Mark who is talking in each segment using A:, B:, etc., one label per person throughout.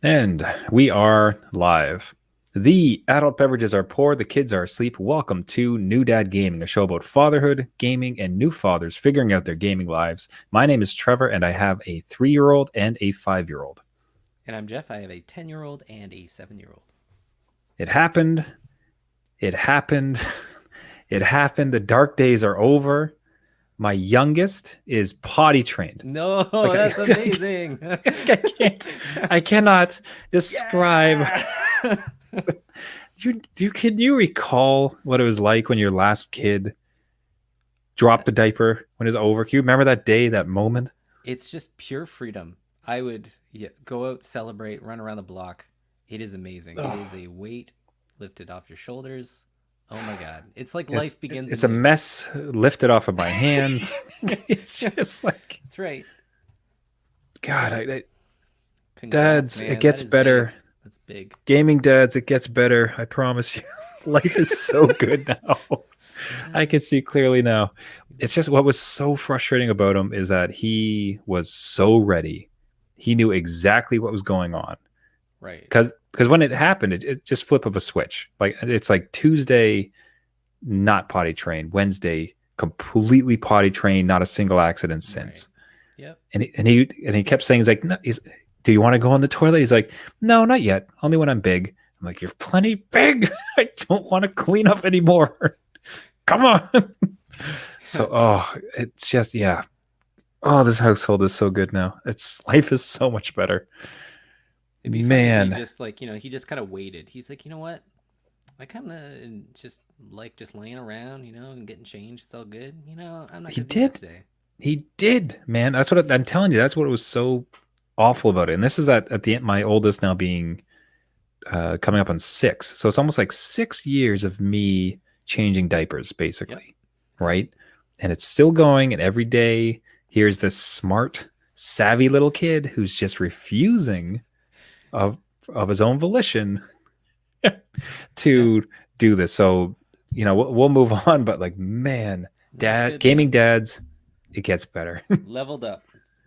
A: And we are live. The adult beverages are poor, the kids are asleep. Welcome to New Dad Gaming, a show about fatherhood, gaming, and new fathers figuring out their gaming lives. My name is Trevor, and I have a 3-year-old and a 5-year-old.
B: And I'm Jeff. I have a 10-year-old and a 7-year-old.
A: It happened. It happened. It happened. The dark days are over. My youngest is potty trained.
B: No,
A: Like
B: that's amazing.
A: I can't. I cannot describe.
B: Yeah.
A: Can you recall what it was like when your last kid dropped the diaper when it was over? Can you remember that day, that moment?
B: It's just pure freedom. I would go out, celebrate, run around the block. It is amazing. It is a weight lifted off your shoulders. Oh my God. It's like life begins
A: It's a
B: anew.
A: mess lifted off of my hand. It's just like,
B: That's right.
A: God,
B: Congrats,
A: dads, it
B: man. That
A: gets
B: is big.
A: better.
B: That's big.
A: Gaming dads, it gets better. I promise you. Life is so good now. I can see clearly now. It's just what was so frustrating about him is that he was so ready. He knew exactly what was going on.
B: Right.
A: Because when it happened, it just flip of a switch. Like it's like Tuesday, not potty trained. Wednesday, completely potty trained. Not a single accident since.
B: Right. Yep.
A: And he kept saying, he's like, no, do you want to go on the toilet? He's like, no, not yet. Only when I'm big. I'm like, you're plenty big. I don't want to clean up anymore. Come on. So, it's just, yeah. Oh, this household is so good now. Life is so much better.
B: It'd be funny if he
A: Man,
B: just he just kind of waited. He's like, you know what? I kind of just like just laying around, and getting changed. It's all good. I'm not
A: he
B: gonna do that
A: did.
B: today.
A: He did, man. That's what I'm telling you. That's what was so awful about it. And this is at the end, my oldest now being coming up on 6. So it's almost like 6 years of me changing diapers,
B: Yep.
A: basically. Right. And it's still going. And every day, here's this smart, savvy little kid who's just refusing of his own volition
B: Yeah.
A: to do this. So, we'll move on. But like, man,
B: No, it's good though.
A: gaming dads, it gets better.
B: Leveled up.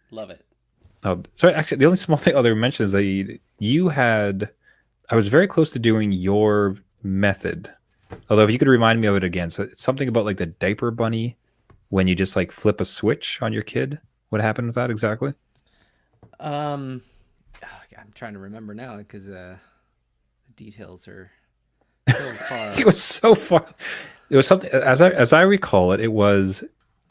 B: Love it.
A: Sorry, actually, the only small thing I'll mention is that you had. I was very close to doing your method, although if you could remind me of it again. So it's something about like the diaper bunny when you just like flip a switch on your kid. What happened with that exactly?
B: Um, I'm trying to remember now because the details are so
A: It
B: far.
A: was so far. It was something as I recall it. It was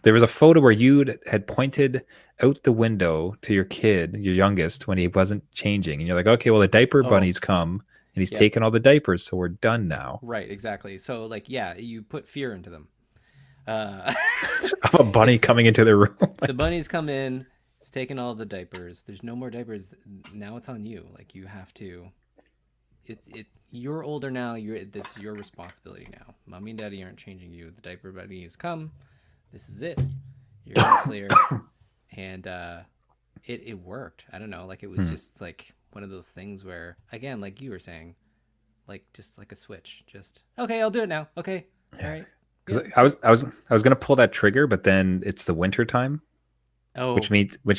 A: there was a photo where you had pointed out the window to your kid, your youngest, when he wasn't changing, and you're like, okay, well the diaper
B: Oh,
A: bunny's come and he's
B: yep.
A: taken all the diapers, so we're done now.
B: Right. Exactly. So like, yeah, you put fear into them. Uh,
A: Of a bunny
B: it's
A: coming into the room.
B: the bunnies come in. It's taking all the diapers. There's no more diapers. Now it's on you. Like you have to. You're older now. It's your responsibility now. Mommy and daddy aren't changing you. The diaper bunny has come. This is it. You're in the clear. And it worked. I don't know. Like it was
A: Hmm.
B: just like one of those things where, again, like you were saying, like just like a switch. Just okay, I'll do it now. Okay, all
A: Yeah,
B: right.
A: because
B: Yep, it's
A: I
B: good.
A: was I was I was gonna pull that trigger, but then it's the winter time, which
B: Oh,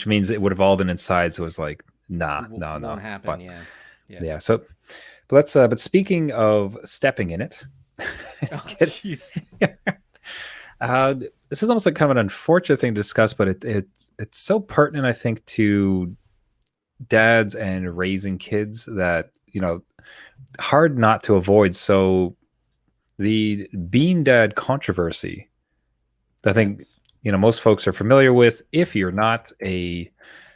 A: means it would have all been inside. So it was like, nah, no, no.
B: won't happen.
A: But
B: Yeah, yeah.
A: yeah, so but let's. But speaking of stepping in it,
B: Oh, jeez.
A: uh, this is almost like kind of an unfortunate thing to discuss, but it's so pertinent, I think, to dads and raising kids that hard not to avoid. So the bean dad controversy, I think
B: Yes.
A: most folks are familiar with. If you're not a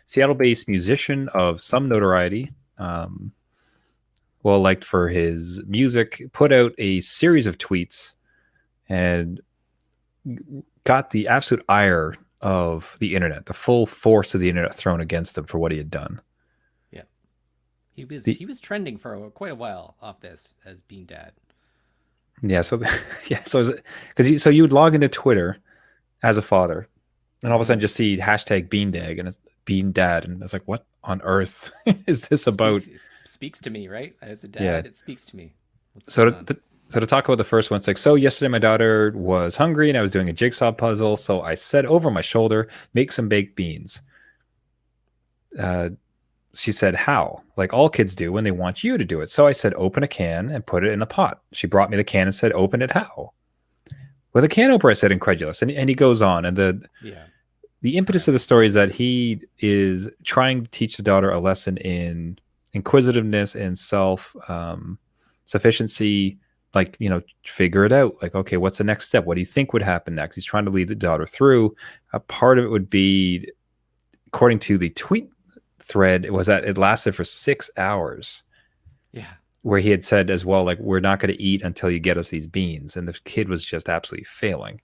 A: Seattle-based musician of some notoriety, well liked for his music, put out a series of tweets and got the absolute ire of the internet, the full force of the internet thrown against him for what he had done.
B: Yeah. He was
A: The
B: he was trending for quite a while off this as being dad.
A: Yeah, so yeah, so because so you would log into Twitter as a father, and all of a
B: Mm-hmm.
A: sudden just see hashtag bean dag and it's bean dad, and it's like, what on earth is this about?
B: Speaks to me, right? As a
A: Yeah.
B: dad, it speaks to me. What's
A: So
B: going
A: to,
B: on?
A: to so to talk about the first one, it's like, so yesterday my daughter was hungry and I was doing a jigsaw puzzle, so I said over my shoulder, make some baked beans. Uh, she said, how? Like all kids do when they want you to do it. So I said, open a can and put it in a pot. She brought me the can and said, open it how? With a can opener, I said, incredulous. And he goes on. And
B: Yeah.
A: the impetus of the story is that he is trying to teach the daughter a lesson in inquisitiveness and self sufficiency. Like, figure it out. Like, okay, what's the next step? What do you think would happen next? He's trying to lead the daughter through. A part of it would be, according to the tweet thread, it was that it lasted for 6 hours.
B: Yeah.
A: Where he had said as well, like, we're not going to eat until you get us these beans. And the kid was just absolutely failing.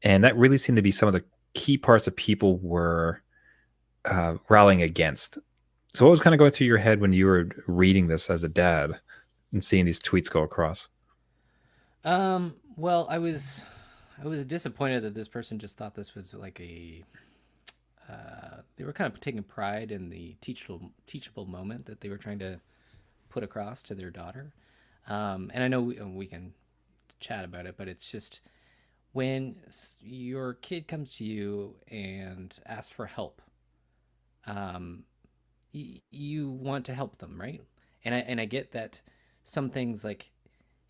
A: And that really seemed to be some of the key parts that people were rallying against. So what was kind of going through your head when you were reading this as a dad and seeing these tweets go across?
B: Well, I was disappointed that this person just thought this was like a they were kind of taking pride in the teachable moment that they were trying to put across to their daughter. And I know we can chat about it, but it's just when your kid comes to you and asks for help, um, you want to help them, right? And I get that some things, like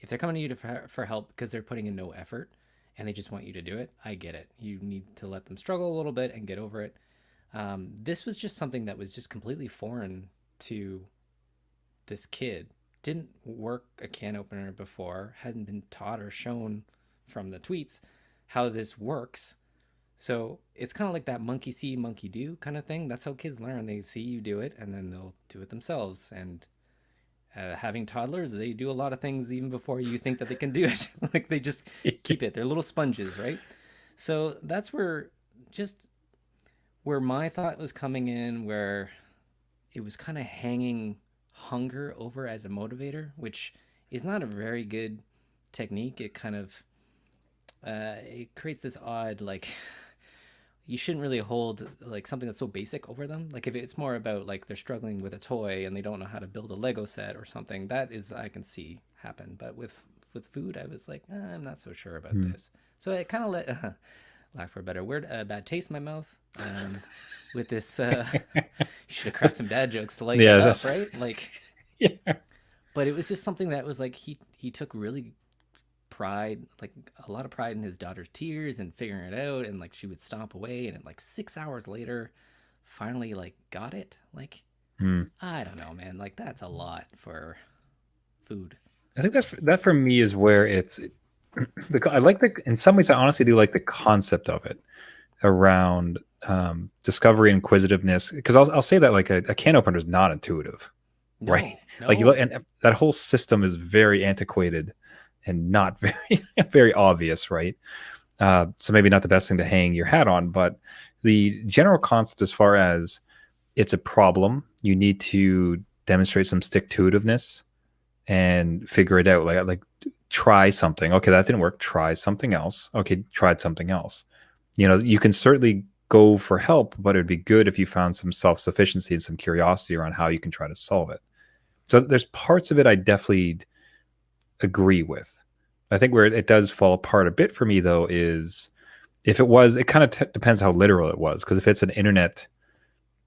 B: if they're coming to you for help because they're putting in no effort and they just want you to do it, I get it. You need to let them struggle a little bit and get over it. This was just something that was just completely foreign to this kid. Didn't work a can opener before, hadn't been taught or shown from the tweets how this works. So it's kind of like that monkey see, monkey do kind of thing. That's how kids learn. They see you do it and then they'll do it themselves. And having toddlers, they do a lot of things even before you think that they can do it. Like they just keep it. They're little sponges, right? So that's where my thought was coming in, where it was kind of hanging hunger over as a motivator, which is not a very good technique. It kind of it creates this odd, like, you shouldn't really hold like something that's so basic over them. Like if it's more about like they're struggling with a toy and they don't know how to build a Lego set or something, that is, I can see happen. But with food, I was like, I'm not so sure about
A: Hmm.
B: this. So it kind of let lack for a better word, a bad taste in my mouth. With this, you should have cracked some dad jokes to lighten
A: Yeah,
B: it up,
A: that's
B: right? Like,
A: yeah.
B: but it was just something that was like he took really pride, like a lot of pride in his daughter's tears and figuring it out, and like she would stomp away, and like 6 hours later, finally like got it. Like
A: Hmm.
B: I don't know, man. Like that's a lot for food.
A: I think that for me is where it's I like in some ways I honestly do like the concept of it around discovery and inquisitiveness, because I'll say that like a can opener is not intuitive, right?
B: No,
A: Like you look,
B: no.
A: and that whole system is very antiquated and not very very obvious, right? So maybe not the best thing to hang your hat on, but the general concept, as far as it's a problem, you need to demonstrate some stick to itiveness and figure it out. Like try something. Okay, that didn't work. Try something else. Okay, tried something else. You can certainly go for help, but it'd be good if you found some self sufficiency and some curiosity around how you can try to solve it. So there's parts of it I definitely agree with. I think where it does fall apart a bit for me though is if it kind of depends how literal it was. Because if it's an internet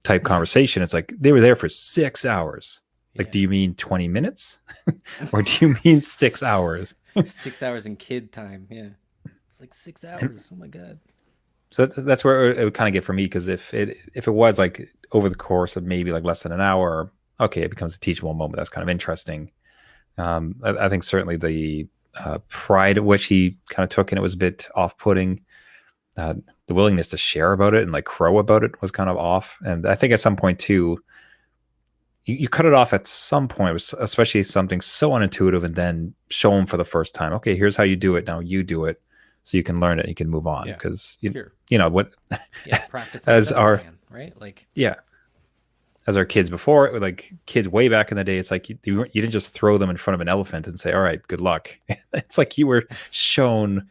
A: type conversation, it's like they were there for 6 hours. Like,
B: Yeah.
A: do you mean 20 minutes or do you mean 6 hours?
B: 6 hours in kid time. Yeah, it's like 6 hours. Oh my god.
A: So that's where it would kind of get for me, because if it was like over the course of maybe like less than an hour, okay, it becomes a teachable moment. That's kind of interesting. I think certainly the pride at which he kind of took in it was a bit off-putting. The willingness to share about it and like crow about it was kind of off. And I think at some point too, you cut it off at some point, especially something so unintuitive, and then show them for the first time. Okay, here's how you do it. Now you do it, so you can learn it. You can move on,
B: Yeah.
A: because
B: Here.
A: you know what,
B: Yeah. Practice on
A: as
B: soda
A: our
B: can, right? Like,
A: yeah, as our kids before, like kids way back in the day, it's like you didn't just throw them in front of an elephant and say, "All right, good luck." It's like you were shown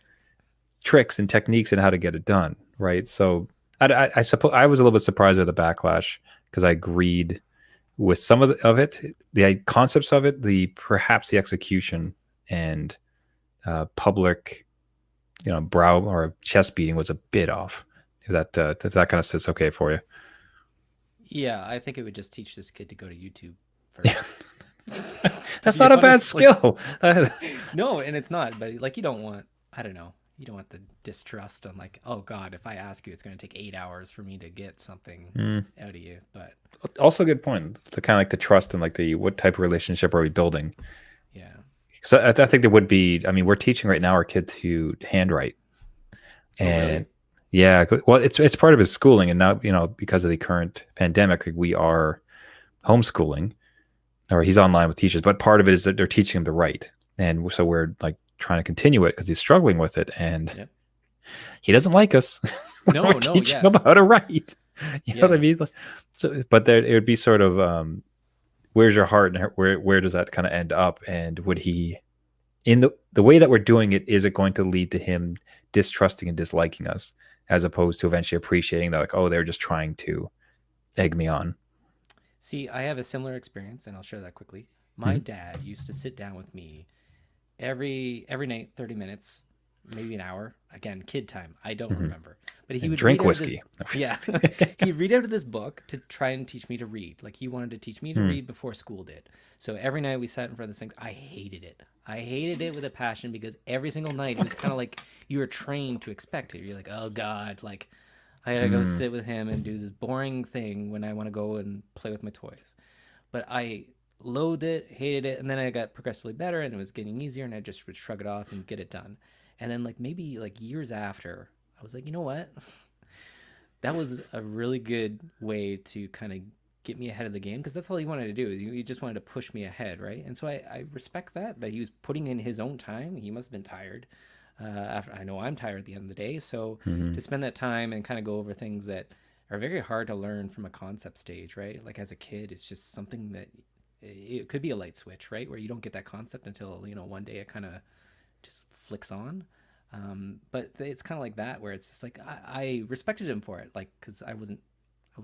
A: tricks and techniques and how to get it done, right? So I suppose I was a little bit surprised at the backlash, because I agreed with some of it, the concepts of it, the perhaps the execution and public, brow or chest beating was a bit off. If that kind of sits okay for you.
B: Yeah, I think it would just teach this kid to go to YouTube
A: Yeah,
B: first. To
A: that's
B: be
A: not a bad
B: honest, like
A: skill.
B: no, and it's not, but like you don't want, I don't know, you don't want the distrust on like, oh God, if I ask you, it's going to take 8 hours for me to get something
A: Mm.
B: out of you. But
A: Also, a good point to kind of like the trust and like the what type of relationship are we building?
B: yeah,
A: So I think there would be. I mean, we're teaching right now our kid to handwrite,
B: oh
A: and
B: really?
A: yeah, well, it's part of his schooling, and now because of the current pandemic, like we are homeschooling, or he's online with teachers, but part of it is that they're teaching him to write, and so we're like trying to continue it because he's struggling with it, and
B: Yep.
A: he doesn't like us when we're
B: No, no,
A: teaching
B: yeah,
A: him how to write. You know what I
B: yeah.
A: mean? So, but there it would be sort of where's your heart, and where does that kind of end up, and would he in the way that we're doing it, is it going to lead to him distrusting and disliking us, as opposed to eventually appreciating that, like, oh, they're just trying to egg me on.
B: See, I have a similar experience, and I'll share that quickly. My
A: Mm-hmm.
B: dad used to sit down with me every night, 30 minutes, maybe an hour. Again, kid time. I don't
A: Mm-hmm.
B: remember, but he
A: And
B: would read
A: drink
B: out of this.
A: whiskey.
B: Yeah, he'd read out of this book to try and teach me to read. Like he wanted to teach me to
A: Mm.
B: read before school did. So every night we sat in front of this thing. I hated it. I hated it with a passion because every single night it was kind of like you were trained to expect it. You're like, oh God, like I gotta go
A: Mm.
B: sit with him and do this boring thing when I want to go and play with my toys. But I loathed it, hated it, and then I got progressively better and it was getting easier and I just would shrug it off and get it done. And then like maybe like years after, I was like, you know what? That was a really good way to kind of get me ahead of the game because that's all he wanted to do is he just wanted to push me ahead, right? And so I respect that he was putting in his own time. He must have been tired. After I know I'm tired at the end of the day, so
A: Mm-hmm.
B: to spend that time and kind of go over things that are very hard to learn from a concept stage, right? Like as a kid, it's just something that it could be a light switch, right? Where you don't get that concept until one day it kind of just flicks on. But it's kind of like that where it's just like I respected him for it, like because I wasn't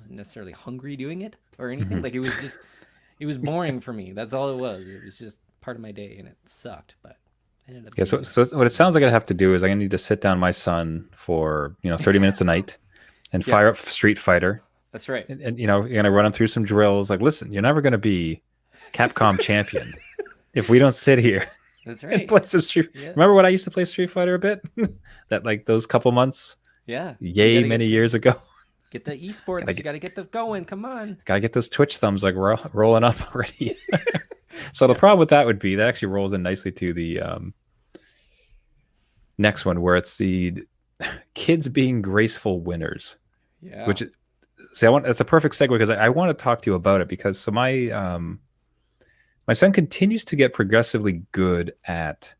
B: necessarily hungry doing it or anything.
A: Mm-hmm.
B: Like it was boring for me. That's all it was. It was just part of my day, and it sucked, but I ended up
A: Yeah.
B: doing
A: So,
B: it.
A: so what it sounds like I have to do is I need to sit down my son for 30 minutes a night and
B: Yep,
A: fire up Street Fighter,
B: that's right.
A: and you're gonna run him through some drills. Like, listen, you're never gonna be Capcom champion if we don't sit here
B: That's
A: and
B: right.
A: play some Street.
B: Yeah,
A: Remember when I used to play Street Fighter a bit? That like those couple months,
B: yeah. You
A: yay,
B: gotta
A: many years ago.
B: get the
A: gotta
B: esports. You
A: get
B: gotta get the going. Come on.
A: gotta get those Twitch thumbs like rolling up already. So the
B: Yeah,
A: problem with that would be that actually rolls in nicely to the next one, where it's the kids being graceful winners.
B: yeah.
A: Which, see, I want that's a perfect segue because I want to talk to you about it, because so my son continues to get progressively good at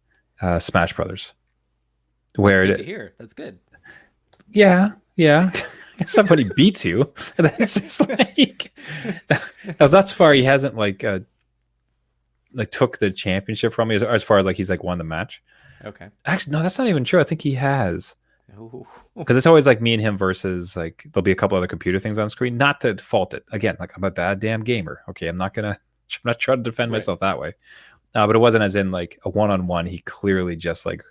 A: Smash Brothers.
B: That's
A: Where
B: good to hear. That's good.
A: yeah. Somebody beats you, and then it's just like, as that's far he hasn't like took the championship from me, as far as like he's like won the match.
B: Okay.
A: Actually, no, that's not even true. I think he has,
B: Ooh.
A: because it's always like me and him versus, like, there'll be a couple other computer things on screen. Not to fault it again, like I'm a bad damn gamer. Okay, I'm not trying to defend
B: Right.
A: myself that way. But it wasn't as in like a one-on-one. He clearly just like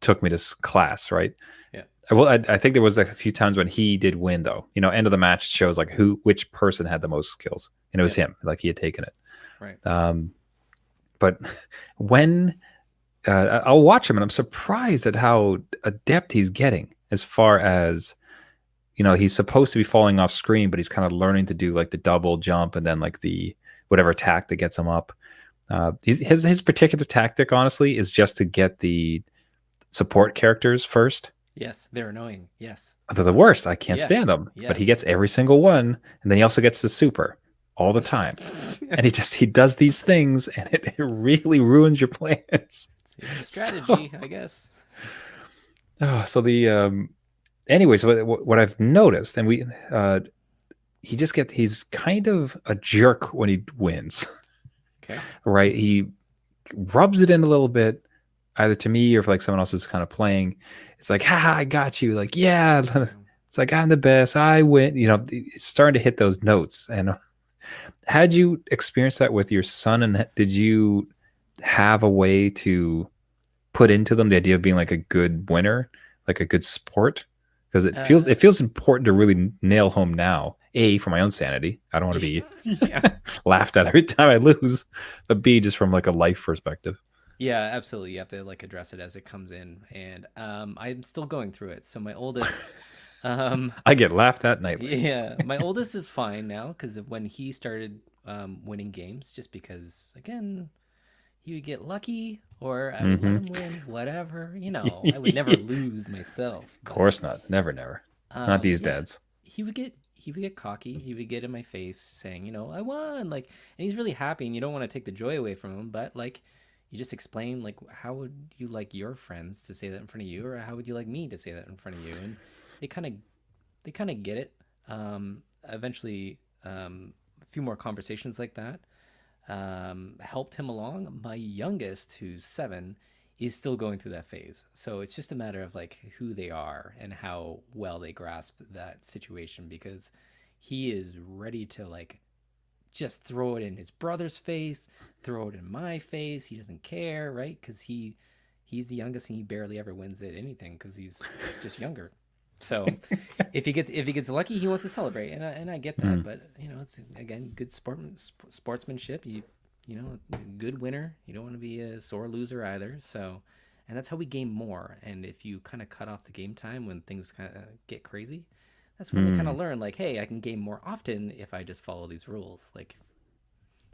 A: took me to class, right?
B: Yeah.
A: I think there was like a few times when he did win, though. End of the match shows like which person had the most skills, and it was
B: Yeah.
A: him. Like he had taken it.
B: Right.
A: But when I'll watch him, and I'm surprised at how adept he's getting. As far as he's supposed to be falling off screen, but he's kind of learning to do like the double jump and then like the whatever attack that gets him up. His particular tactic, honestly, is just to get the support characters first.
B: Yes, they're annoying. Yes.
A: They're the worst. I can't
B: Yeah.
A: stand them.
B: Yeah.
A: But he gets every single one, and then he also gets the super all the time. And he does these things, and it really ruins your plans.
B: It's a strategy, I guess.
A: So the anyways, what I've noticed, and he's kind of a jerk when he wins.
B: Okay.
A: Right? He rubs it in a little bit, either to me or if like someone else is kind of playing. It's like, haha, I got you. Like, yeah. It's like, I'm the best. I win. It's starting to hit those notes. And had you experienced that with your son? And did you have a way to put into them the idea of being like a good winner, like a good sport? because
B: Uh,
A: it feels important to really nail home now. A, for my own sanity, I don't want to be
B: yeah.
A: laughed at every time I lose, but B, just from like a life perspective.
B: Yeah, absolutely. You have to like address it as it comes in, and I'm still going through it. So my oldest, um,
A: I get laughed at nightly.
B: yeah, my oldest is fine now because when he started winning games, just because again he would get lucky or I would let
A: Mm-hmm.
B: him win, whatever. I would never
A: Of
B: lose myself, but
A: course not. Never, never. Not these
B: yeah,
A: dads.
B: he would get cocky. He would get in my face saying, I won, like, and he's really happy, and you don't want to take the joy away from him, but like, you just explain like, how would you like your friends to say that in front of you, or how would you like me to say that in front of you, and they kind of they kind of get it. Eventually, a few more conversations like that helped him along. My youngest, who's 7, is still going through that phase. So it's just a matter of like who they are and how well they grasp that situation because he is ready to like just throw it in his brother's face, throw it in my face. He doesn't care, right? Because he's the youngest and he barely ever wins at anything because he's just younger. So if he gets lucky, he wants to celebrate, and I get that.
A: Mm.
B: But it's again good sportsmanship. Good winner. You don't want to be a sore loser either. So, and that's how we game more. And if you kind of cut off the game time when things kind of get crazy, that's when they kind of
A: Mm.
B: learn like, hey, I can game more often if I just follow these rules. Like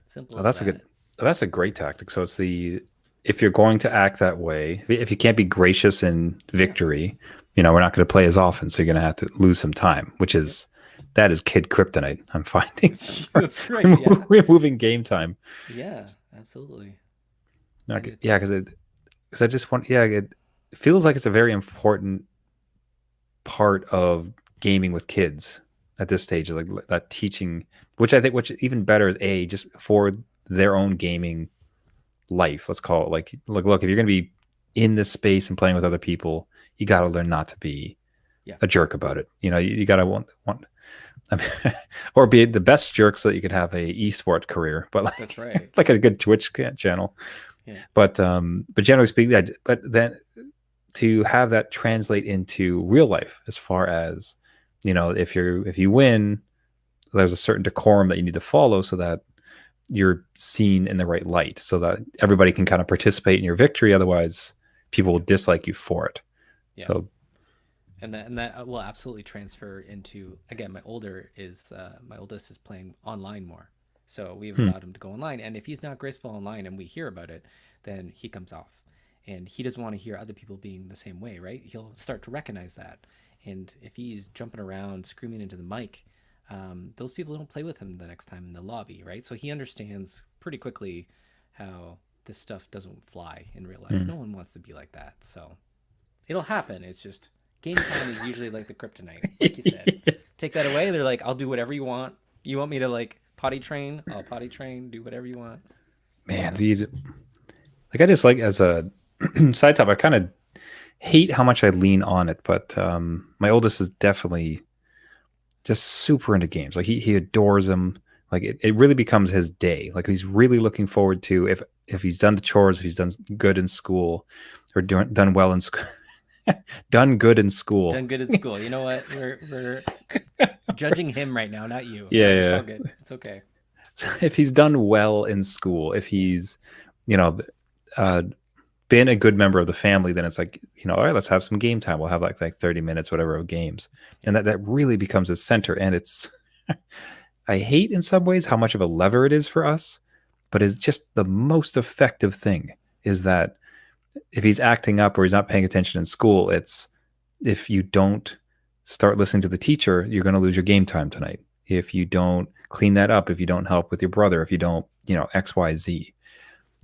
B: simple
A: Oh,
B: as
A: that's a good.
B: that.
A: That's a great tactic. So it's the if you're going to act that way, if you can't be gracious in
B: Yeah,
A: victory, we're not going to play as often. So you're going to have to lose some time, which
B: yep.
A: is that is kid kryptonite. I'm finding
B: That's right. Yeah,
A: removing game time.
B: yeah, absolutely. And
A: Okay.
B: it's
A: Yeah, because I just want. Yeah, it feels like it's a very important part of gaming with kids at this stage, like that teaching, which even better is a just for their own gaming life. Let's call it like, look, if you're going to be in this space and playing with other people, you got to learn not to be
B: yeah,
A: a jerk about it. You got to want I mean, or be the best jerk so that you could have a esport career, but
B: that's
A: like
B: right.
A: like a good Twitch channel.
B: Yeah,
A: But generally speaking, that but then to have that translate into real life, as far as if you win, there's a certain decorum that you need to follow so that you're seen in the right light, so that everybody can kind of participate in your victory. Otherwise, people will
B: yeah,
A: dislike you for it.
B: yeah.
A: So,
B: And that will absolutely transfer into again. My oldest is playing online more, so we've
A: hmm,
B: allowed him to go online. And if he's not graceful online, and we hear about it, then he comes off, and he doesn't want to hear other people being the same way, right? He'll start to recognize that, and if he's jumping around screaming into the mic, those people don't play with him the next time in the lobby, right? So he understands pretty quickly how this stuff doesn't fly in real life.
A: hmm.
B: No one wants to be like that, so it'll happen. It's just game time is usually like the kryptonite, like you said. Take that away, they're like, I'll do whatever you want. You want me to like potty train? I'll potty train. Do whatever you want.
A: Man,
B: So
A: dude, like I just like as a side top, I kind of hate how much I lean on it, but my oldest is definitely just super into games. Like he adores them. Like it really becomes his day. Like he's really looking forward to if he's done the chores, if he's done good in school, or done well in school, done good in school.
B: done good at school. You know what? We're judging him right now, not you.
A: Yeah,
B: So it's all
A: yeah.
B: good. It's okay.
A: So if he's done well in school, if he's you know uh, been a good member of the family, then it's like, all right, let's have some game time. We'll have like 30 minutes, whatever, of games.
B: Yeah.
A: And that really becomes a center. And it's, I hate in some ways how much of a lever it is for us, but it's just the most effective thing is that if he's acting up or he's not paying attention in school, it's if you don't start listening to the teacher, you're going to lose your game time tonight. If you don't clean that up, if you don't help with your brother, if you don't, XYZ,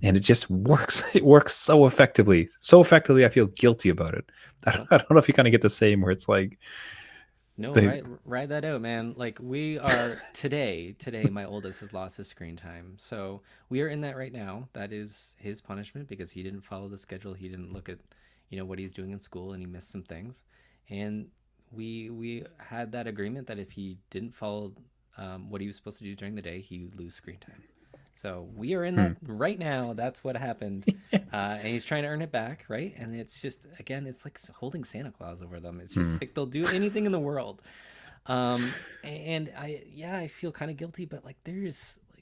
A: and it just works. It works so effectively. So effectively, I feel guilty about it. I don't,
B: Well,
A: I don't know if you kind of get the same where it's like
B: no,
A: the
B: ride that out, man. Like we are today my oldest has lost his screen time. So we are in that right now. That is his punishment because he didn't follow the schedule. He didn't look at, what he's doing in school and he missed some things. And we had that agreement that if he didn't follow what he was supposed to do during the day, he would lose screen time. So we are in
A: Hmm.
B: that right now. That's what happened. And he's trying to earn it back, right? And it's just, again, it's like holding Santa Claus over them. It's
A: Hmm.
B: just like they'll do anything in the world. And I feel kind of guilty, but like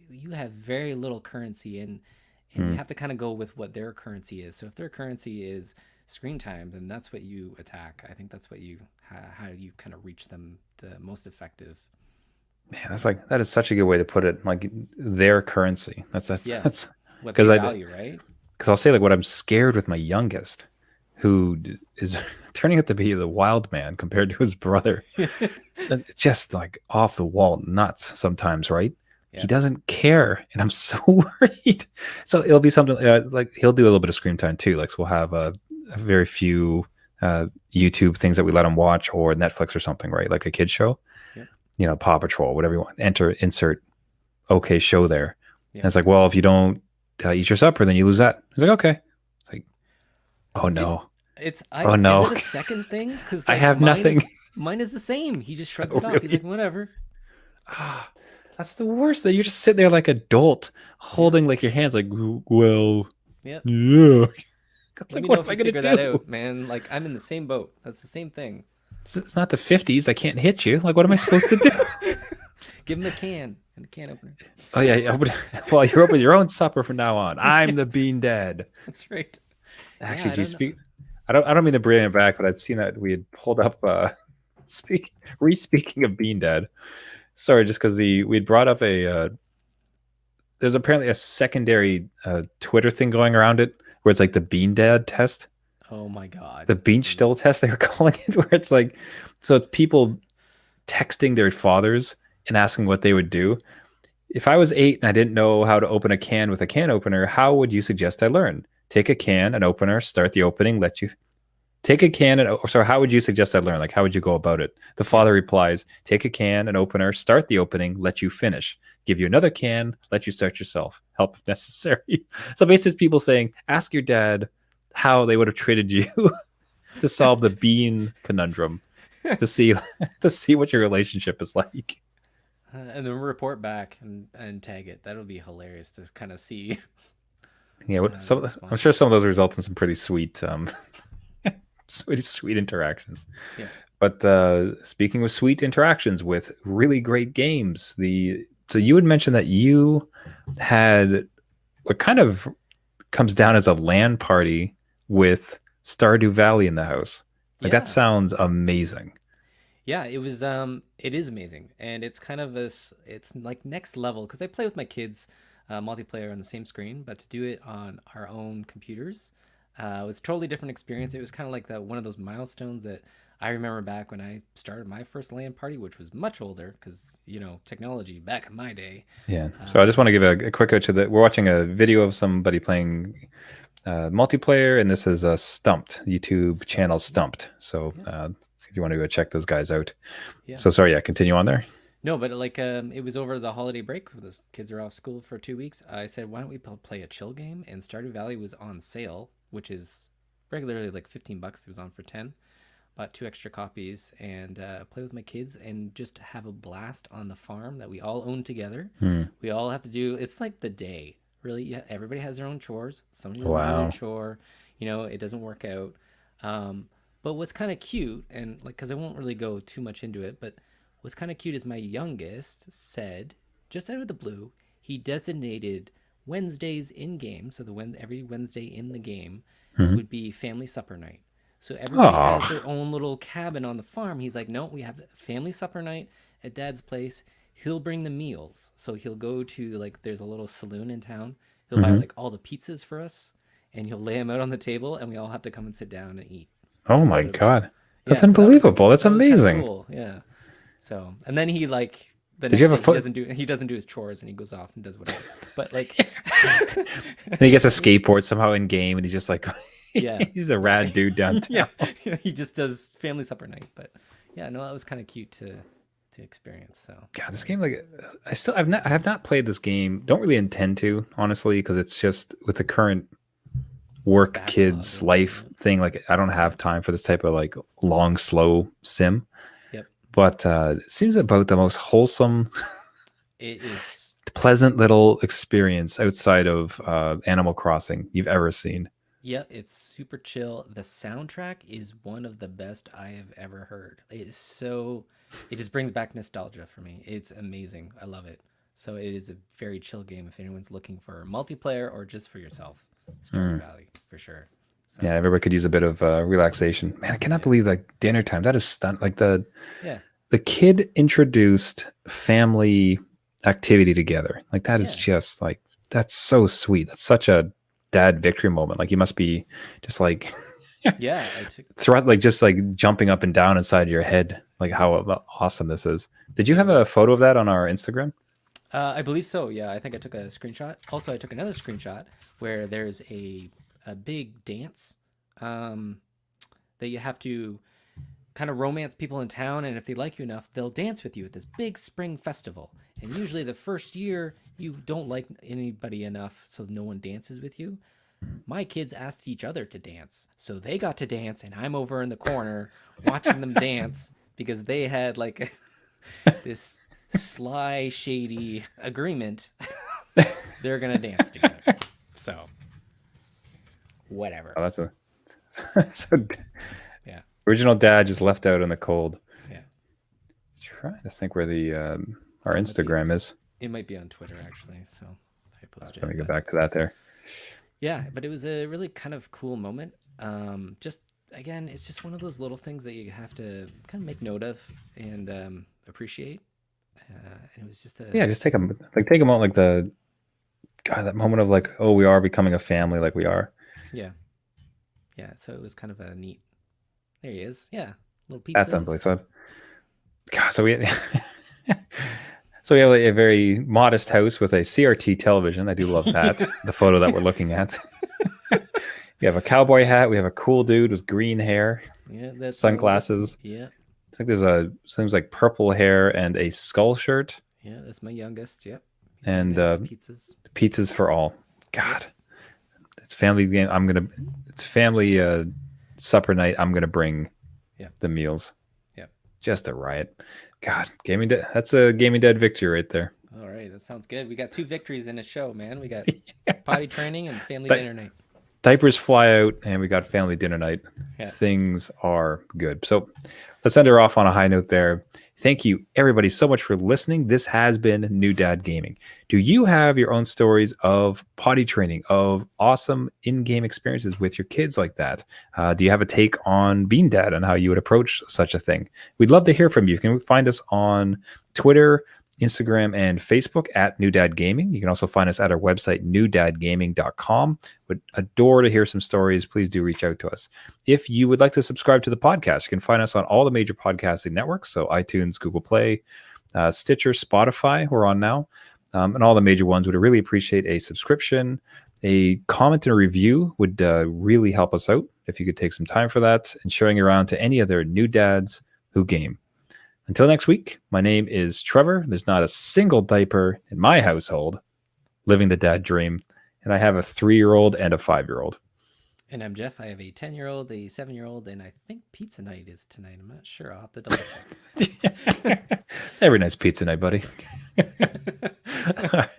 B: you have very little currency, and you
A: Hmm.
B: have to kind of go with what their currency is. So if their currency is screen time, then that's what you attack. I think that's what how you kind of reach them the most effective.
A: Man, that is such a good way to put it. Like their currency.
B: Yeah,
A: That's
B: what
A: because
B: they
A: I
B: value, right?
A: because I'll say like what I'm scared with my youngest, who is turning out to be the wild man compared to his brother. It's just like off the wall nuts sometimes, right? He
B: Yeah.
A: doesn't care, and I'm so worried. So it'll be something like he'll do a little bit of screen time too. Like so we'll have a very few YouTube things that we let him watch, or Netflix or something, right? Like a kid show,
B: Yep.
A: Paw Patrol, whatever you want. Enter, insert, okay, show there. And
B: Yep.
A: it's like, well, if you don't eat your supper, then you lose that. He's like, okay. It's like, oh
B: It
A: no,
B: it's
A: oh
B: I is
A: no,
B: it a second thing? Because
A: I
B: like
A: have nothing.
B: mine is the same. He just shrugs
A: Oh,
B: it off. He's like,
A: really?
B: whatever.
A: Ah, that's the worst. That you're just sitting there like adult,
B: Yeah.
A: holding like your hands, like, well,
B: Yep.
A: yeah.
B: Let
A: Like,
B: me know
A: what am
B: if
A: I
B: you
A: gonna
B: figure that
A: do?
B: out, man. Like I'm in the same boat. That's the same thing.
A: It's not the '50s. I can't hit you. Like, what am I supposed to do?
B: Give him a can and a can opener.
A: Oh yeah, well, you're opening your own supper from now on. I'm the bean dad.
B: That's right. Yeah,
A: Actually,
B: I
A: do you
B: don't know.
A: speak? I don't mean to bring it back, but I'd seen that we had pulled up re-speaking of bean dad. Sorry, just because we'd brought up there's apparently a secondary Twitter thing going around it where it's like the bean dad test,
B: Oh my god,
A: the
B: that's
A: beach still
B: amazing.
A: test they were calling it, where it's like, so it's people texting their fathers and asking what they would do. If I was 8 and I didn't know how to open a can with a can opener, how would you suggest I learn? Take a can, an opener, start the opening, let you take a can and so how would you suggest I learn? Like how would you go about it? The
B: Yeah.
A: father replies, take a can, an opener, start the opening, let you finish. Give you another can, let you start yourself. Help if necessary. So basically it's people saying, ask your dad how they would have treated you to solve the bean conundrum, to see to see what your relationship is like.
B: And then report back and tag it. That'll be hilarious to kind of see
A: Yeah,
B: their
A: I'm
B: response.
A: sure some of those result in some pretty sweet sweet interactions.
B: Yeah.
A: But speaking of sweet interactions with really great games, the so you had mentioned that you had what kind of comes down as a LAN party with Stardew Valley in the house. Like that
B: Yeah.
A: sounds amazing.
B: Yeah, it is amazing. And it's kind of this it's like next level because I play with my kids multiplayer on the same screen, but to do it on our own computers was a totally different experience. It was kind of like that one of those milestones that I remember back when I started my first LAN party, which was much older because, technology back in my day.
A: Yeah. So I just want to give a quick out to the. We're watching a video of somebody playing multiplayer, and this is Stumped YouTube channel
B: Stumped.
A: Stumped. So
B: Yeah.
A: if you want to go check those guys out.
B: Yeah.
A: So sorry, yeah, continue on there.
B: No, but like it was over the holiday break. The kids are off school for 2 weeks. I said, why don't we play a chill game? And Stardew Valley was on sale, which is regularly like $15. It was on for 10. Bought 2 extra copies and play with my kids and just have a blast on the farm that we all own together.
A: Hmm.
B: We all have to do. It's like the day, really. Yeah, everybody has their own chores. Somebody doesn't do their
A: Wow.
B: chore. It doesn't work out. But what's kind of cute, and like, because I won't really go too much into it, but what's kind of cute is my youngest said, just out of the blue, he designated Wednesdays in game, so every Wednesday in the game
A: Hmm.
B: would be family supper night. So everybody has
A: Oh.
B: their own little cabin on the farm. He's like, no, we have family supper night at Dad's place. He'll bring the meals. So he'll go to like there's a little saloon in town. He'll buy
A: Hmm.
B: like all the pizzas for us, and he'll lay them out on the table, and we all have to come and sit down and eat
A: Oh
B: a
A: my
B: little bit of it.
A: God. That's
B: Yeah, so
A: unbelievable. That's
B: that was kind of
A: amazing.
B: cool. Yeah. So and then he like the
A: Did you
B: next
A: have a
B: day he
A: foot?
B: doesn't do his chores and he goes off and does whatever. But like
A: And he gets a skateboard somehow in game, and he's just like,
B: yeah,
A: he's a
B: yeah,
A: rad dude
B: yeah,
A: downtown.
B: yeah. He just does family supper night. But yeah, no, that was kind of cute to experience. So
A: God, this
B: that
A: game,
B: was
A: like, I have not played this game. Don't really intend to, honestly, because it's just with the current work,
B: backlog
A: kids,
B: of it.
A: life thing. Like, I don't
B: Yeah.
A: have time for this type of like long, slow sim.
B: Yep.
A: But it seems about the most wholesome.
B: It is
A: pleasant little experience outside of Animal Crossing you've ever seen.
B: Yeah, it's super chill. The soundtrack is one of the best I have ever heard. It is so, it just brings back nostalgia for me. It's amazing. I love it. So it is a very chill game if anyone's looking for multiplayer or just for yourself. Stardew Valley for sure. So
A: Yeah, everybody could use a bit of relaxation. Man, I cannot
B: yeah,
A: believe like dinner time. That is stunned. Like
B: yeah,
A: the kid introduced family activity together. Like that is
B: yeah,
A: just like that's so sweet. That's such a dad victory moment. Like you must be just like
B: yeah. I took
A: like just like jumping up and down inside your head. Like how awesome this is. Did you
B: it
A: have a
B: was.
A: photo of that on our Instagram?
B: I believe so. Yeah, I think I took a screenshot. Also, I took another screenshot where there's a big dance um, that you have to kind of romance people in town, and if they like you enough, they'll dance with you at this big spring festival. And usually, the first year you don't like anybody enough, so no one dances with you. My kids asked each other to dance, so they got to dance, and I'm over in the corner watching them dance because they had like this sly, shady agreement. They're gonna dance together. So, whatever.
A: Oh, that's a so
B: Yeah,
A: original dad just left out in the cold.
B: yeah.
A: Trying to think where the our
B: It might be.
A: Instagram is.
B: It might be on Twitter actually. So I posted
A: Let me
B: it,
A: go
B: but
A: back to that there.
B: yeah. But it was a really kind of cool moment. Just again, it's just one of those little things that you have to kind of make note of and appreciate. And it was just a
A: Yeah, just take a moment like the God, that moment of like, oh, we are becoming a family, like we are.
B: yeah, yeah. So it was kind of a neat. There he is. Yeah, little
A: That's
B: pizzas.
A: unbelievable. So, God, so we so we have a very modest house with a CRT television. I do love that. The photo that we're looking at. We have a cowboy hat. We have a cool dude with green hair,
B: Yeah, that's my oldest.
A: sunglasses.
B: Yeah,
A: I think there's seems like purple hair and a skull shirt
B: yeah, that's my youngest. Yep, he's
A: and
B: handing out the pizzas.
A: pizzas for all.
B: Yep.
A: God, it's family game. It's family supper night. I'm gonna bring
B: Yeah.
A: the meals.
B: Yep.
A: Just a riot. God, that's a gaming dead victory right there.
B: All right, that sounds good. We got 2 victories in a show, man. We got potty training and family
A: Di-
B: dinner night.
A: diapers fly out, and we got family dinner night.
B: Yeah.
A: Things are good. So let's end her off on a high note there. Thank you, everybody, so much for listening. This has been New Dad Gaming. Do you have your own stories of potty training, of awesome in-game experiences with your kids like that? Do you have a take on being dad and how you would approach such a thing? We'd love to hear from you. You can find us on Twitter, Instagram, and Facebook at New Dad Gaming. You can also find us at our website, newdadgaming.com. Would adore to hear some stories. Please do reach out to us. If you would like to subscribe to the podcast, you can find us on all the major podcasting networks. So iTunes, Google Play, Stitcher, Spotify, we're on now, and all the major ones. Would really appreciate a subscription. A comment and a review would really help us out if you could take some time for that, and sharing around to any other new dads who game. Until next week, my name is Trevor. There's not a single diaper in my household, living the dad dream. And I have a 3-year-old and a 5-year-old.
B: And I'm Jeff. I have a 10-year-old, a 7-year-old, and I think pizza night is tonight. I'm not sure. I'll have to double check.
A: Every night's pizza night, buddy. At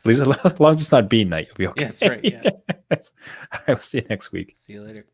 A: least as long as it's not bean night, you'll be okay.
B: Yeah, that's right. Yeah.
A: I will see you next week.
B: See you later.